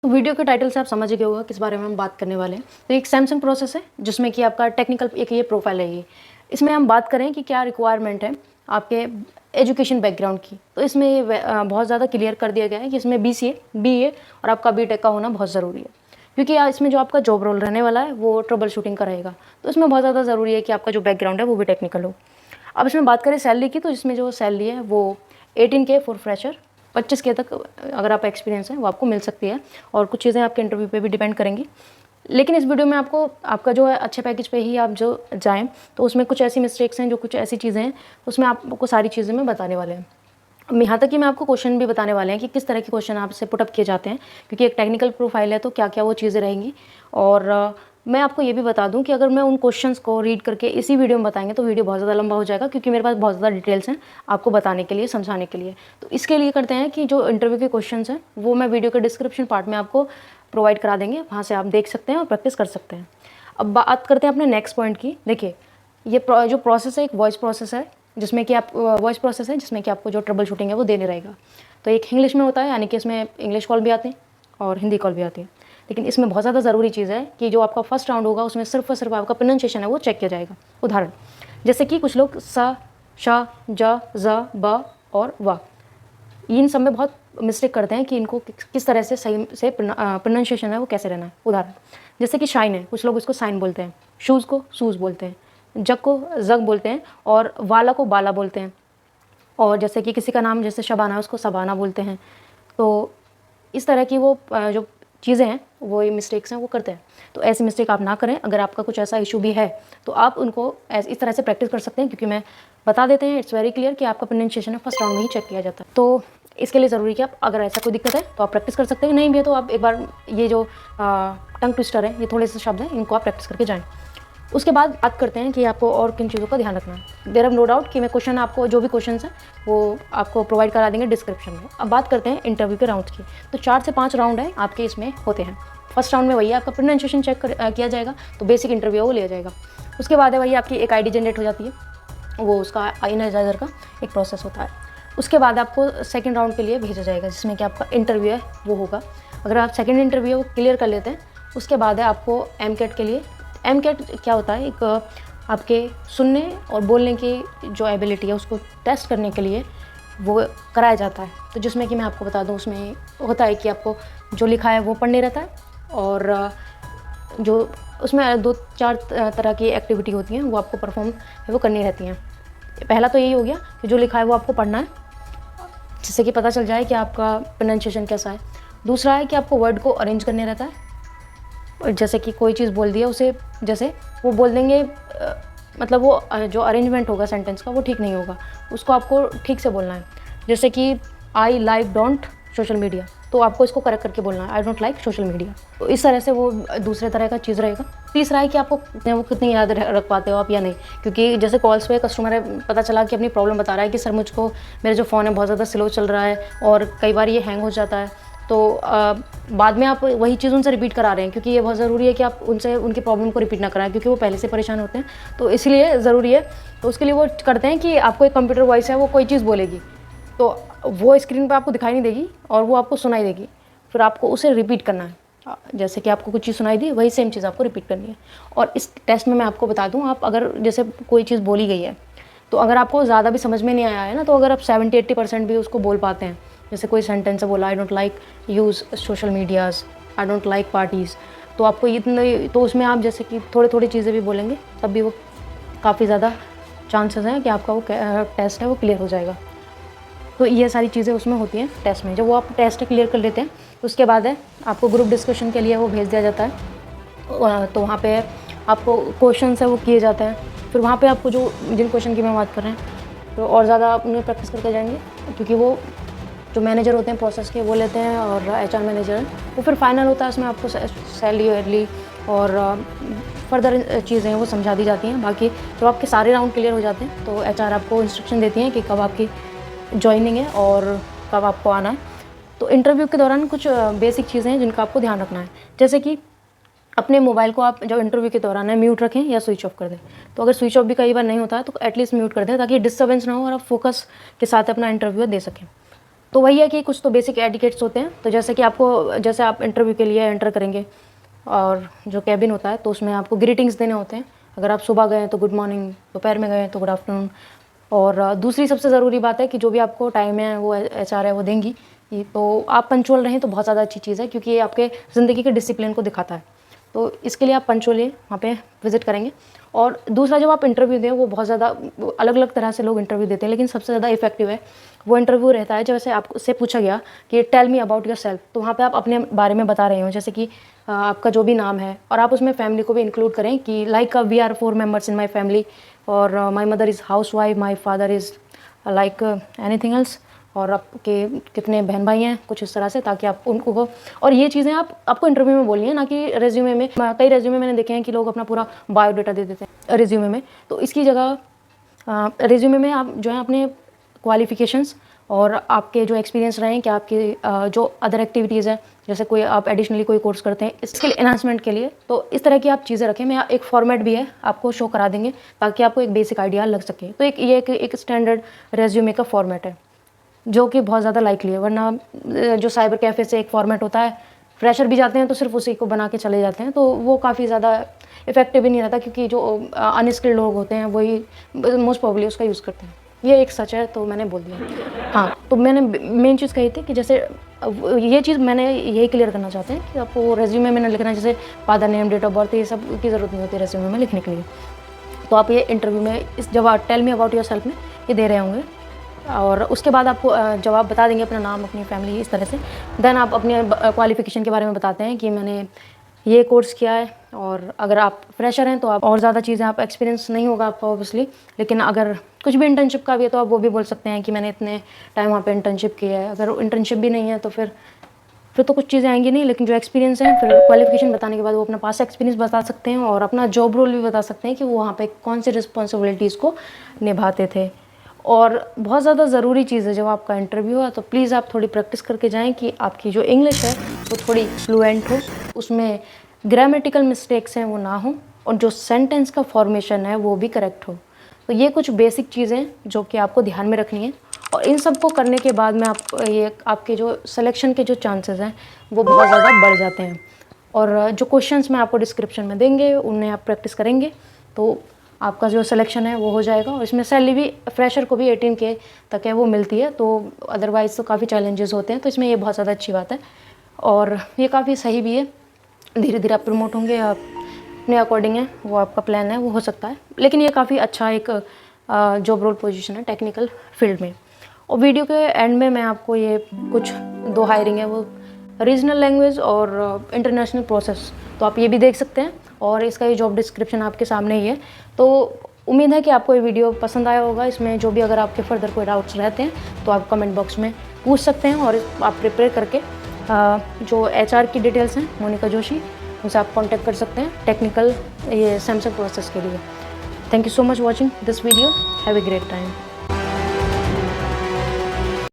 तो वीडियो के टाइटल से आप समझ गए होगा किस बारे में हम बात करने वाले हैं। तो एक सैमसंग प्रोसेस है जिसमें कि आपका टेक्निकल एक ये प्रोफाइल है। ये इसमें हम बात करें कि क्या रिक्वायरमेंट है आपके एजुकेशन बैकग्राउंड की। तो इसमें ये बहुत ज़्यादा क्लियर कर दिया गया है कि इसमें BCA BA और आपका BTech का होना बहुत ज़रूरी है, क्योंकि इसमें जो आपका जॉब रोल रहने वाला है वो ट्रबल शूटिंग का रहेगा। तो इसमें बहुत ज़्यादा ज़रूरी है कि आपका जो बैकग्राउंड है वो भी टेक्निकल हो। अब इसमें बात करें सैलरी की, तो इसमें जो सैलरी है वो 18K फॉर फ्रेशर, 25K तक अगर आप एक्सपीरियंस है वो आपको मिल सकती है, और कुछ चीज़ें आपके इंटरव्यू पे भी डिपेंड करेंगी। लेकिन इस वीडियो में आपको आपका जो है अच्छे पैकेज पे ही आप जो जाएं, तो उसमें कुछ ऐसी मिस्टेक्स हैं, जो कुछ ऐसी चीज़ें हैं उसमें आपको सारी चीज़ें मैं बताने वाले हैं। यहाँ तक कि मैं आपको क्वेश्चन भी बताने वाले हैं कि किस तरह के क्वेश्चन आपसे पुटअप किए जाते हैं, क्योंकि एक टेक्निकल प्रोफाइल है तो क्या क्या वो चीज़ें रहेंगी। और मैं आपको ये भी बता दूं कि अगर मैं उन क्वेश्चंस को रीड करके इसी वीडियो में बताएंगे तो वीडियो बहुत ज़्यादा लंबा हो जाएगा, क्योंकि मेरे पास बहुत ज़्यादा डिटेल्स हैं आपको बताने के लिए, समझाने के लिए। तो इसके लिए करते हैं कि जो इंटरव्यू के क्वेश्चंस हैं वो मैं वीडियो के डिस्क्रिप्शन पार्ट में आपको प्रोवाइड करा देंगे, वहाँ से आप देख सकते हैं और प्रैक्टिस कर सकते हैं। अब बात करते हैं अपने नेक्स्ट पॉइंट की। देखिए, ये जो प्रोसेस है एक वॉइस प्रोसेस है, जिसमें कि आप वॉइस प्रोसेस है जिसमें कि आपको जो ट्रबल शूटिंग है वो देने रहेगा। तो एक इंग्लिश में होता है, यानी कि इसमें इंग्लिश कॉल भी आते हैं और हिंदी कॉल भी आती है। लेकिन इसमें बहुत ज़्यादा ज़रूरी चीज़ है कि जो आपका फर्स्ट राउंड होगा उसमें सिर्फ और सिर्फ आपका प्रोनाउंसिएशन है वो चेक किया जाएगा। उदाहरण जैसे कि कुछ लोग सा, शा, जा, ज़ा, बा और वा, इन सब में बहुत मिस्टेक करते हैं कि इनको किस तरह से सही से प्रोनाउंसिएशन है वो कैसे रहना है। उदाहरण जैसे कि शाइन है, कुछ लोग उसको साइन बोलते हैं, शूज़ को शूज़ बोलते हैं, जग को जग बोलते हैं, और वाला को बाला बोलते हैं। और जैसे कि किसी का नाम जैसे शबाना है उसको सबाना बोलते हैं। तो इस तरह की वो जो चीज़ें हैं वो ये मिस्टेक्स हैं वो करते हैं। तो ऐसी मिस्टेक आप ना करें। अगर आपका कुछ ऐसा इशू भी है तो आप उनको इस तरह से प्रैक्टिस कर सकते हैं, क्योंकि मैं बता देते हैं, इट्स वेरी क्लियर कि आपका प्रोनाउंसिएशन है फर्स्ट राउंड में ही चेक किया जाता है। तो इसके लिए ज़रूरी है कि आप अगर ऐसा कोई दिक्कत है तो आप प्रैक्टिस कर सकते हैं, नहीं भी है तो आप एक बार ये जो टंग ट्विस्टर है, ये थोड़े से शब्द हैं, इनको आप प्रैक्टिस करके जाएँ। उसके बाद बात करते हैं कि आपको और किन चीज़ों का ध्यान रखना है। देयर आर नो डाउट कि मैं क्वेश्चन आपको जो भी क्वेश्चन है वो आपको प्रोवाइड करा देंगे डिस्क्रिप्शन में। अब बात करते हैं इंटरव्यू के राउंड की। तो 4 से 5 राउंड है आपके इसमें होते हैं। फर्स्ट राउंड में वही आपका प्रोनाउंसिएशन चेक किया जाएगा, तो बेसिक इंटरव्यू वो लिया जाएगा। उसके बाद है वही आपकी एक ID जनरेट हो जाती है, वो उसका एनर्जाइजर का एक प्रोसेस होता है। उसके बाद आपको सेकेंड राउंड के लिए भेजा जाएगा, जिसमें कि आपका इंटरव्यू है वो होगा। अगर आप सेकेंड इंटरव्यू वो क्लियर कर लेते हैं, उसके बाद है आपको MCAT के लिए। MCAT क्या होता है, एक आपके सुनने और बोलने की जो एबिलिटी है उसको टेस्ट करने के लिए वो कराया जाता है। तो जिसमें कि मैं आपको बता दूं, उसमें होता है कि आपको जो लिखा है वो पढ़ने रहता है, और जो उसमें 2-4 तरह की एक्टिविटी होती हैं वो आपको परफॉर्म वो करनी रहती हैं। पहला तो यही हो गया कि जो लिखा है वो आपको पढ़ना है, जिससे कि पता चल जाए कि आपका प्रोनाउंसिएशन कैसा है। दूसरा है कि आपको वर्ड को अरेंज करने रहता है, और जैसे कि कोई चीज़ बोल दिया उसे जैसे वो बोल देंगे, मतलब वो जो अरेंजमेंट होगा सेंटेंस का वो ठीक नहीं होगा, उसको आपको ठीक से बोलना है। जैसे कि I like don't social media, तो आपको इसको करेक्ट करके बोलना है, I don't like social media. तो इस तरह से वो दूसरे तरह का चीज़ रहेगा। तीसरा है कि आपको वो कितनी याद रख पाते हो आप या नहीं, क्योंकि जैसे कॉल्स पे कस्टमर है, पता चला कि अपनी प्रॉब्लम बता रहा है कि सर मुझको मेरा जो फ़ोन है बहुत ज़्यादा स्लो चल रहा है और कई बार ये हैंग हो जाता है, तो बाद में आप वही चीज़ उनसे रिपीट करा रहे हैं, क्योंकि ये बहुत ज़रूरी है कि आप उनसे उनकी प्रॉब्लम को रिपीट ना कराएं, क्योंकि वो पहले से परेशान होते हैं, तो इसलिए ज़रूरी है। तो उसके लिए वो करते हैं कि आपको एक कंप्यूटर वॉइस है, वो कोई चीज़ बोलेगी तो वो स्क्रीन पर आपको दिखाई नहीं देगी और वो आपको सुनाई देगी, फिर आपको उसे रिपीट करना है। जैसे कि आपको कुछ चीज़ सुनाई दी, वही सेम चीज़ आपको रिपीट करनी है। और इस टेस्ट में मैं आपको बता दूँ, आप अगर जैसे कोई चीज़ बोली गई है तो अगर आपको ज़्यादा भी समझ में नहीं आया है ना, तो अगर आप 70-80% भी उसको बोल पाते हैं, जैसे कोई सेंटेंस है बोला, I don't like use social medias, I don't like parties, तो आपको इतने, तो उसमें आप जैसे कि थोड़ी थोड़ी चीज़ें भी बोलेंगे तब भी वो काफ़ी ज़्यादा चांसेस हैं कि आपका वो टेस्ट है वो क्लियर हो जाएगा। तो ये सारी चीज़ें उसमें होती हैं टेस्ट में। जब वो आप टेस्ट क्लियर कर लेते हैं तो उसके बाद है आपको ग्रुप डिस्कशन के लिए वो भेज दिया जाता है। तो वहाँ पे आपको क्वेश्चन है वो किए जाते हैं। फिर वहाँ पे आपको जो जिन क्वेश्चन की मैं बात कर रहे हैं तो और ज़्यादा आप उन्हें प्रैक्टिस करके जाएंगे, क्योंकि वो जो मैनेजर होते हैं प्रोसेस के वो लेते हैं, और HR मैनेजर है वो फिर फाइनल होता है, उसमें आपको सैलरी वेलरी और फर्दर चीज़ें हैं वो समझा दी जाती हैं। बाकी जब आपके सारे राउंड क्लियर हो जाते हैं तो HR आपको इंस्ट्रक्शन देती हैं कि कब आपकी जॉइनिंग है और कब आपको आना है। तो इंटरव्यू के दौरान कुछ बेसिक चीज़ें हैं जिनका आपको ध्यान रखना है, जैसे कि अपने मोबाइल को आप जब इंटरव्यू के दौरान है म्यूट रखें या स्विच ऑफ कर दें। तो अगर स्विच ऑफ भी कई बार नहीं होता है तो एटलीस्ट म्यूट कर दें, ताकि डिस्टर्बेंस ना हो और आप फोकस के साथ अपना इंटरव्यू दे सकें। तो वही है कि कुछ तो बेसिक एटिकेट्स होते हैं। तो जैसे कि आपको, जैसे आप इंटरव्यू के लिए एंटर करेंगे और जो कैबिन होता है तो उसमें आपको ग्रीटिंग्स देने होते हैं। अगर आप सुबह गए तो गुड मॉर्निंग, दोपहर में गए तो गुड आफ्टरनून। और दूसरी सबसे ज़रूरी बात है कि जो भी आपको टाइम है वो HR है वो देंगी। तो आप पंचुअल रहें तो बहुत ज़्यादा अच्छी चीज़ है, क्योंकि ये आपके ज़िंदगी के डिसिप्लिन को दिखाता है। तो इसके लिए आप पंचुअली वहाँ पे विज़िट करेंगे। और दूसरा, जब आप इंटरव्यू दें, वो बहुत ज़्यादा अलग अलग तरह से लोग इंटरव्यू देते हैं, लेकिन सबसे ज़्यादा इफेक्टिव है वो इंटरव्यू रहता है जैसे आपसे पूछा गया कि tell me about yourself. तो वहाँ पे आप अपने बारे में बता रहे हो, जैसे कि आपका जो भी नाम है, और आप उसमें फैमिली को भी इंक्लूड करें कि like we are 4 members in my family, और my mother is housewife, my father is like anything else, और आपके कितने बहन भाई हैं, कुछ इस तरह से, ताकि आप उनको, और ये चीज़ें आपको इंटरव्यू में बोलनी है, ना कि रेज्यूमे में। कई रेज्यूमे मैंने देखे हैं कि लोग अपना पूरा बायोडाटा दे देते हैं रेज्यूमे में। तो इसकी जगह रेज्यूमे में आप जो है अपने क्वालिफ़िकेशंस और आपके जो एक्सपीरियंस रहे हैं, कि आपकी जो अदर एक्टिविटीज़ हैं, जैसे कोई आप एडिशनली कोई कोर्स करते हैं इसके लिए एनहांसमेंट के लिए, तो इस तरह की आप चीज़ें रखें। मैं एक फॉर्मेट भी है आपको शो करा देंगे ताकि आपको एक बेसिक आइडिया लग सके। तो एक स्टैंडर्ड रेज्यूमे का फॉर्मेट है जो कि बहुत ज़्यादा लाइकली है। वरना जो साइबर कैफ़े से एक फॉर्मेट होता है, फ्रेशर भी जाते हैं तो सिर्फ उसी को बना के चले जाते हैं, तो वो काफ़ी ज़्यादा इफेक्टिव भी नहीं रहता, क्योंकि जो अनस्किल्ड लोग होते हैं वही मोस्ट प्रोबेबली उसका यूज़ करते हैं। ये एक सच है, तो मैंने बोल दिया। हाँ, तो मैंने मेन चीज़ कही थी कि जैसे ये चीज़ मैंने यही क्लियर करना चाहते हैं कि आपको रेज्यूमे में ना लिखना जैसे father name, date of birth, ये सब की ज़रूरत नहीं होती रेज्यूमे में लिखने के लिए। तो आप ये इंटरव्यू में जब आप tell me about yourself में ये दे रहे होंगे, और उसके बाद आपको जब आप बता देंगे अपना नाम, अपनी फैमिली, इस तरह से, देन आप अपने क्वालिफ़िकेशन के बारे में बताते हैं कि मैंने ये कोर्स किया है। और अगर आप फ्रेशर हैं तो आप और ज़्यादा चीज़ें, आप एक्सपीरियंस नहीं होगा आपका ऑब्वियसली, लेकिन अगर कुछ भी इंटर्नशिप का भी है तो आप वो भी बोल सकते हैं कि मैंने इतने टाइम वहाँ पे इंटर्नशिप किया है। अगर इंटर्नशिप भी नहीं है तो फिर तो कुछ चीज़ें आएंगी नहीं, लेकिन जो एक्सपीरियंस है, फिर क्वालिफिकेशन बताने के बाद वो अपना पास एक्सपीरियंस बता सकते हैं और अपना जॉब रोल भी बता सकते हैं कि वो वहाँ पे कौन सी रिस्पॉन्सिबिलिटीज़ को निभाते थे। और बहुत ज़्यादा ज़रूरी चीज़ है, जब आपका इंटरव्यू है तो प्लीज़ आप थोड़ी प्रैक्टिस करके जाएं कि आपकी जो इंग्लिश है वो थोड़ी फ्लुएंट हो, उसमें ग्रामेटिकल मिस्टेक्स हैं वो ना हो, और जो सेंटेंस का फॉर्मेशन है वो भी करेक्ट हो। तो ये कुछ बेसिक चीज़ें जो कि आपको ध्यान में रखनी है, और इन सब को करने के बाद में आपके जो सिलेक्शन के जो चांसेस हैं वो बहुत ज़्यादा बढ़ जाते हैं। और जो क्वेश्चंस मैं आपको डिस्क्रिप्शन में देंगे उन्हें आप प्रैक्टिस करेंगे तो आपका जो सिलेक्शन है वो हो जाएगा। और इसमें सैलरी भी फ्रेशर को भी 18K तक है वो मिलती है, तो अदरवाइज़ तो काफ़ी चैलेंजेस होते हैं, तो इसमें ये बहुत ज़्यादा अच्छी बात है और ये काफ़ी सही भी है। धीरे धीरे आप प्रमोट होंगे, आप अपने अकॉर्डिंग है वो आपका प्लान है वो हो सकता है, लेकिन ये काफ़ी अच्छा एक जॉब रोल पोजीशन है टेक्निकल फील्ड में। और वीडियो के एंड में मैं आपको ये कुछ 2 हायरिंग है वो रीजनल लैंग्वेज और इंटरनेशनल प्रोसेस, तो आप ये भी देख सकते हैं, और इसका ये जॉब डिस्क्रिप्शन आपके सामने ही है। तो उम्मीद है कि आपको ये वीडियो पसंद आया होगा। इसमें जो भी अगर आपके फर्दर कोई डाउट्स रहते हैं तो आप कमेंट बॉक्स में पूछ सकते हैं, और आप प्रिपेयर करके जो HR की डिटेल्स हैं मोनिका जोशी, उनसे आप कॉन्टैक्ट कर सकते हैं टेक्निकल ये सैमसंग प्रोसेस के लिए। Thank you so much watching this video, have a great time.